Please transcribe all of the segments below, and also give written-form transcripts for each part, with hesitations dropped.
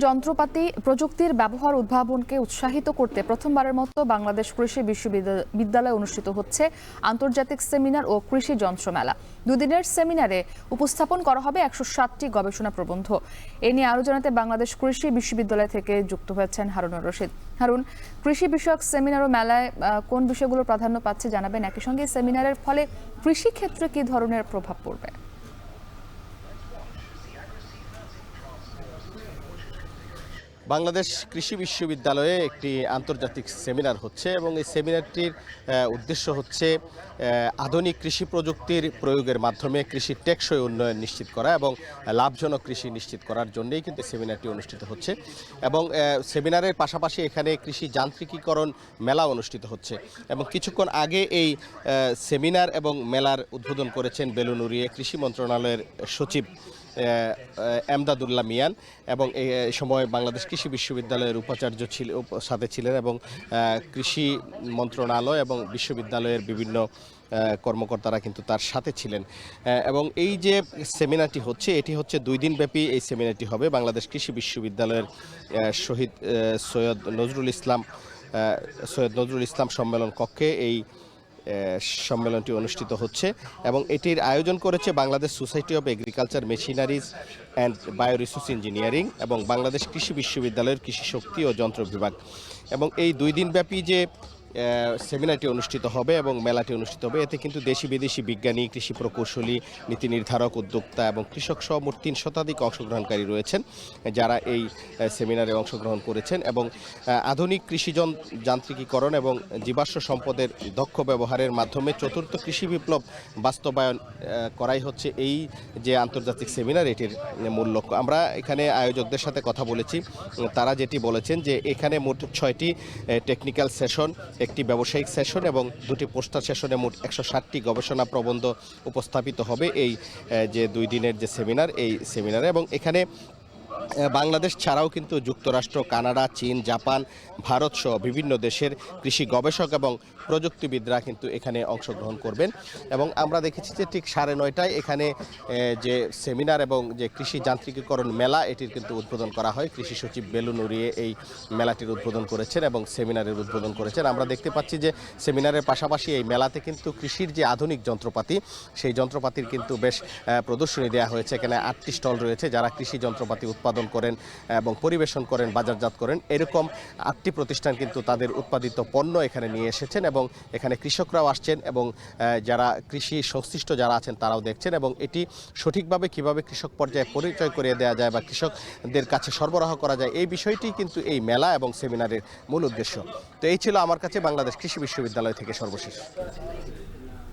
যন্ত্রপাতি প্রযুক্তির ব্যবহার উদ্ভাবনকে উৎসাহিত করতে প্রথমবারের মতো বাংলাদেশ কৃষি বিশ্ববিদ্যালয়ে অনুষ্ঠিত হচ্ছে আন্তর্জাতিক সেমিনার ও কৃষি যন্ত্র মেলা। দুদিনের সেমিনারে উপস্থাপন করা হবে 160টি গবেষণা প্রবন্ধ। এ নিয়ে আরো জানাতে বাংলাদেশ কৃষি বিশ্ববিদ্যালয় থেকে যুক্ত হয়েছেন হারুনুর রশিদ। হারুন, কৃষি বিষয়ক সেমিনার ও মেলায় কোন বিষয়গুলোর প্রাধান্য পাচ্ছে জানাবেন। একই সঙ্গে সেমিনারের ফলে কৃষি ক্ষেত্রে কি ধরনের প্রভাব পড়বে? বাংলাদেশ কৃষি বিশ্ববিদ্যালয়ে একটি আন্তর্জাতিক সেমিনার হচ্ছে এবং এই সেমিনারটির উদ্দেশ্য হচ্ছে আধুনিক কৃষি প্রযুক্তির প্রয়োগের মাধ্যমে কৃষির টেকসই উন্নয়ন নিশ্চিত করা এবং লাভজনক কৃষি নিশ্চিত করার জন্যই কিন্তু সেমিনারটি অনুষ্ঠিত হচ্ছে। এবং সেমিনারের পাশাপাশি এখানে কৃষি যান্ত্রিকীকরণ মেলা অনুষ্ঠিত হচ্ছে এবং কিছুক্ষণ আগে এই সেমিনার এবং মেলার উদ্বোধন করেছেন বেলুন উড়িয়ে কৃষি মন্ত্রণালয়ের সচিব এমদাদুল্লাহ মিয়ান এবং এই সময় বাংলাদেশ কৃষি বিশ্ববিদ্যালয়ের উপাচার্য সাথে ছিলেন এবং কৃষি মন্ত্রণালয় এবং বিশ্ববিদ্যালয়ের বিভিন্ন কর্মকর্তারা কিন্তু তার সাথে ছিলেন। এবং এই যে সেমিনারটি হচ্ছে এটি হচ্ছে 2 দিন ব্যাপী এই সেমিনারটি হবে বাংলাদেশ কৃষি বিশ্ববিদ্যালয়ের শহীদ সৈয়দ নজরুল ইসলাম সম্মেলন কক্ষে এই সম্মেলনটি অনুষ্ঠিত হচ্ছে এবং এটির আয়োজন করেছে Bangladesh society of agriculture machineries and bioresource engineering এবং বাংলাদেশ কৃষি বিশ্ববিদ্যালয়ের কৃষি শক্তি ও যন্ত্র বিভাগ। এবং এই 2 দিন ব্যাপী যে সেমিনারটি অনুষ্ঠিত হবে এবং মেলাটি অনুষ্ঠিত হবে এতে কিন্তু দেশি বিদেশি বিজ্ঞানী, কৃষি প্রকৌশলী, নীতি নির্ধারক, উদ্যোক্তা এবং কৃষক সহ মোট 3 শতাধিক অংশগ্রহণকারী রয়েছেন যারা এই সেমিনারে অংশগ্রহণ করেছেন। এবং আধুনিক কৃষি যান্ত্রিকীকরণ এবং জীবাশ্ম সম্পদের দক্ষ ব্যবহারের মাধ্যমে চতুর্থ কৃষি বিপ্লব বাস্তবায়ন করাই হচ্ছে এই যে আন্তর্জাতিক সেমিনার এটির মূল লক্ষ্য। আমরা এখানে আয়োজকদের সাথে কথা বলেছি, তারা যেটি বলেছেন যে এখানে মোট 6টি টেকনিক্যাল সেশন, একটি ব্যবসায়িক সেশন এবং 2টি পোস্টার সেশনে মোট 160টি গবেষণা প্রবন্ধ উপস্থাপিত হবে এই যে 2 দিনের যে সেমিনার এই সেমিনারে। এবং এখানে বাংলাদেশ ছাড়াও কিন্তু যুক্তরাষ্ট্র, কানাডা, চীন, জাপান, ভারত সহ বিভিন্ন দেশের কৃষি গবেষক এবং প্রযুক্তিবিদরা কিন্তু এখানে অংশগ্রহণ করবেন। এবং আমরা দেখেছি যে ঠিক 9:30টায় এখানে যে সেমিনার এবং যে কৃষি যান্ত্রিকীকরণ মেলা এটির কিন্তু উদ্বোধন করা হয়। কৃষি সচিব বেলুন উড়িয়ে এই মেলাটির উদ্বোধন করেছেন এবং সেমিনারের উদ্বোধন করেছেন। আমরা দেখতে পাচ্ছি যে সেমিনারের পাশাপাশি এই মেলাতে কিন্তু কৃষির যে আধুনিক যন্ত্রপাতি সেই যন্ত্রপাতির কিন্তু বেশ প্রদর্শনী দেওয়া হয়েছে। এখানে 8টি স্টল রয়েছে যারা কৃষি যন্ত্রপাতি উৎপাদন করেন এবং পরিবেশন করেন, বাজারজাত করেন। এরকম 8টি প্রতিষ্ঠান কিন্তু তাদের উৎপাদিত পণ্য এখানে নিয়ে এসেছেন এবং এখানে কৃষকরাও আসছেন এবং যারা কৃষি সংশ্লিষ্ট যারা আছেন তারাও দেখছেন এবং এটি সঠিকভাবে কিভাবে কৃষক পর্যায়ে পরিচয় করিয়ে দেওয়া যায় বা কৃষকদের কাছে সরবরাহ করা যায় এই বিষয়টি কিন্তু এই মেলা এবং সেমিনারের মূল উদ্দেশ্য। তো এই ছিল আমার কাছে বাংলাদেশ কৃষি বিশ্ববিদ্যালয় থেকে সর্বশেষ।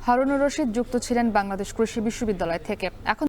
হারুনুর রশিদ যুক্ত ছিলেন বাংলাদেশ কৃষি বিশ্ববিদ্যালয় থেকে। এখন